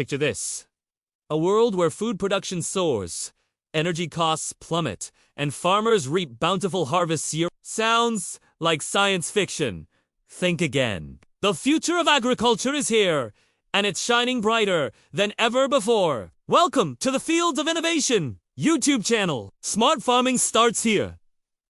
Picture this. A world where food production soars, energy costs plummet, and farmers reap bountiful harvests year. Sounds like science fiction. Think again. The future of agriculture is here, and it's shining brighter than ever before. Welcome to the Fields of Innovation YouTube channel. Smart farming starts here.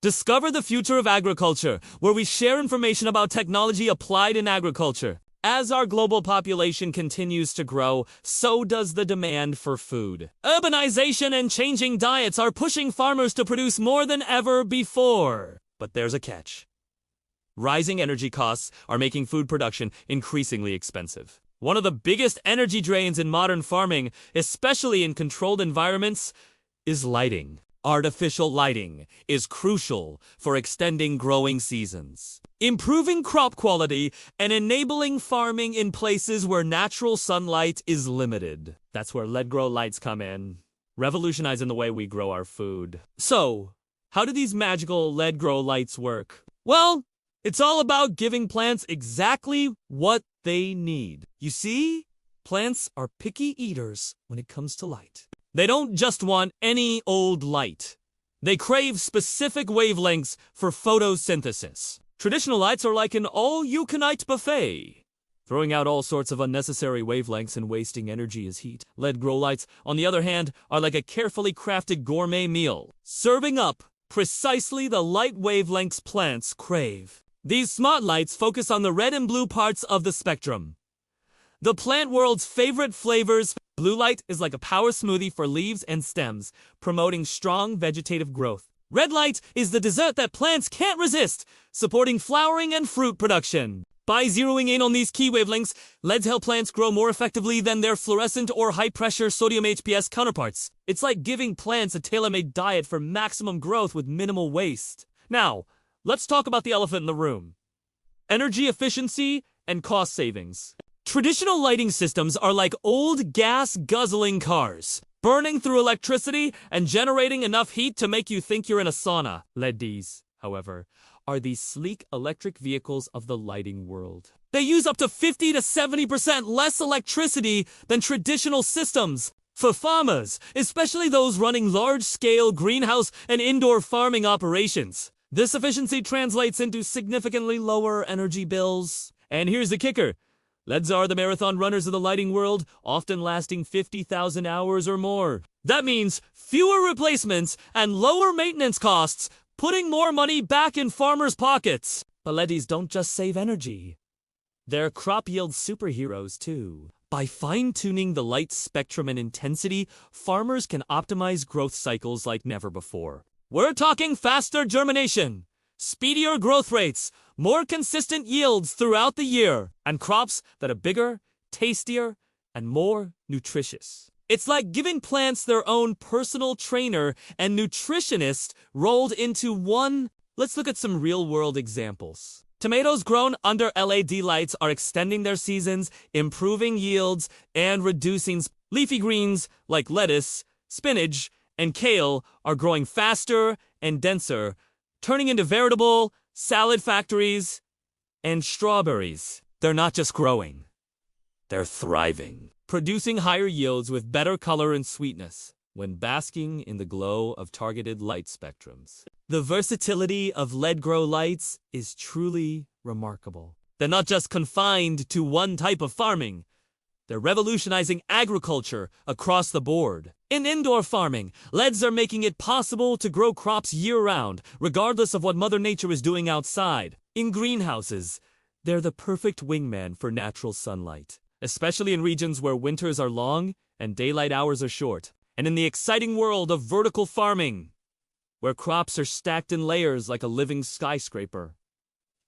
Discover the future of agriculture, where we share information about technology applied in agriculture. As our global population continues to grow, so does the demand for food. Urbanization and changing diets are pushing farmers to produce more than ever before. But there's a catch. Rising energy costs are making food production increasingly expensive. One of the biggest energy drains in modern farming, especially in controlled environments, is lighting. Artificial lighting is crucial for extending growing seasons, improving crop quality, and enabling farming in places where natural sunlight is limited. That's where LED-grow lights come in, revolutionizing the way we grow our food. So, how do these magical LED-grow lights work? Well, it's all about giving plants exactly what they need. You see, plants are picky eaters when it comes to light. They don't just want any old light. They crave specific wavelengths for photosynthesis. Traditional lights are like an all-you-can-eat buffet, throwing out all sorts of unnecessary wavelengths and wasting energy as heat. LED-grow lights, on the other hand, are like a carefully crafted gourmet meal, serving up precisely the light wavelengths plants crave. These smart lights focus on the red and blue parts of the spectrum, the plant world's favorite flavors. Blue light is like a power smoothie for leaves and stems, promoting strong vegetative growth. Red light is the dessert that plants can't resist, supporting flowering and fruit production. By zeroing in on these key wavelengths, LEDs help plants grow more effectively than their fluorescent or high-pressure sodium HPS counterparts. It's like giving plants a tailor-made diet for maximum growth with minimal waste. Now, let's talk about the elephant in the room: energy efficiency and cost savings. Traditional lighting systems are like old gas-guzzling cars, burning through electricity and generating enough heat to make you think you're in a sauna. LEDs, however, are these sleek electric vehicles of the lighting world. They use up to 50 to 70% less electricity than traditional systems. For farmers, especially those running large-scale greenhouse and indoor farming operations, this efficiency translates into significantly lower energy bills. And here's the kicker. LEDs are the marathon runners of the lighting world, often lasting 50,000 hours or more. That means fewer replacements and lower maintenance costs, putting more money back in farmers' pockets. But LEDs don't just save energy. They're crop yield superheroes, too. By fine-tuning the light spectrum and intensity, farmers can optimize growth cycles like never before. We're talking faster germination, speedier growth rates, more consistent yields throughout the year, and crops that are bigger, tastier, and more nutritious. It's like giving plants their own personal trainer and nutritionist rolled into one. Let's look at some real-world examples. Tomatoes grown under LED lights are extending their seasons, improving yields, and reducing. Leafy greens like lettuce, spinach, and kale are growing faster and denser, turning into veritable salad factories. And strawberries, they're not just growing, they're thriving, producing higher yields with better color and sweetness when basking in the glow of targeted light spectrums. The versatility of LED-grow lights is truly remarkable. They're not just confined to one type of farming. They're revolutionizing agriculture across the board. In indoor farming, LEDs are making it possible to grow crops year-round, regardless of what Mother Nature is doing outside. In greenhouses, they're the perfect wingman for natural sunlight, especially in regions where winters are long and daylight hours are short. And in the exciting world of vertical farming, where crops are stacked in layers like a living skyscraper,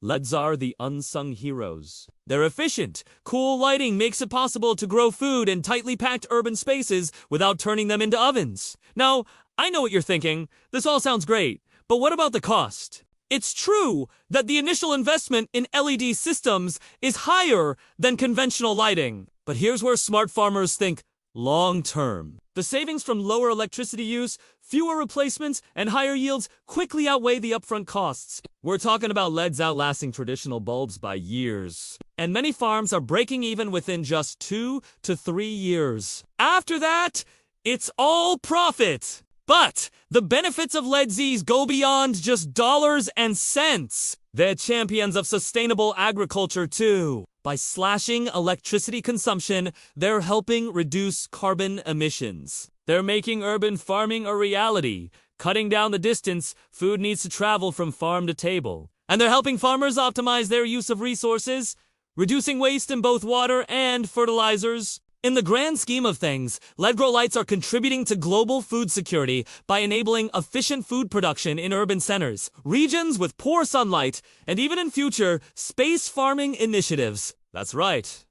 LEDs are the unsung heroes. Their efficient, cool lighting makes it possible to grow food in tightly packed urban spaces without turning them into ovens. Now, I know what you're thinking. This all sounds great, but what about the cost? It's true that the initial investment in LED systems is higher than conventional lighting. But here's where smart farmers think long term. The savings from lower electricity use, fewer replacements, and higher yields quickly outweigh the upfront costs. We're talking about LEDs outlasting traditional bulbs by years. And many farms are breaking even within just 2 to 3 years. After that, it's all profit. But the benefits of LEDs go beyond just dollars and cents. They're champions of sustainable agriculture too. By slashing electricity consumption, they're helping reduce carbon emissions. They're making urban farming a reality, cutting down the distance food needs to travel from farm to table. And they're helping farmers optimize their use of resources, reducing waste in both water and fertilizers. In the grand scheme of things, LED grow lights are contributing to global food security by enabling efficient food production in urban centers, regions with poor sunlight, and even in future, space farming initiatives. That's right.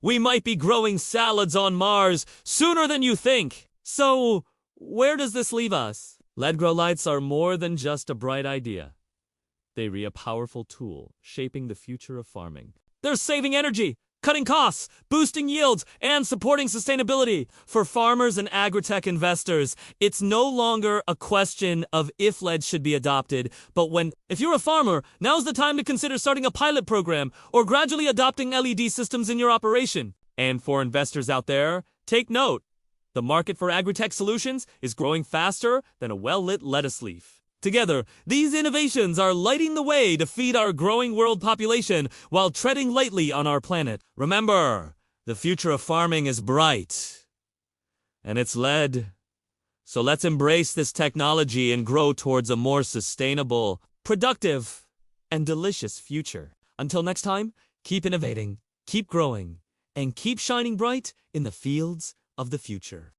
We might be growing salads on Mars sooner than you think. So, where does this leave us? LED grow lights are more than just a bright idea. They're a powerful tool shaping the future of farming. They're saving energy, cutting costs, boosting yields, and supporting sustainability. For farmers and agri-tech investors, it's no longer a question of if LED should be adopted, but when. If you're a farmer, now's the time to consider starting a pilot program or gradually adopting LED systems in your operation. And for investors out there, take note. The market for agri-tech solutions is growing faster than a well-lit lettuce leaf. Together, these innovations are lighting the way to feed our growing world population while treading lightly on our planet. Remember, the future of farming is bright, and it's LED. So let's embrace this technology and grow towards a more sustainable, productive, and delicious future. Until next time, keep innovating, keep growing, and keep shining bright in the fields of the future.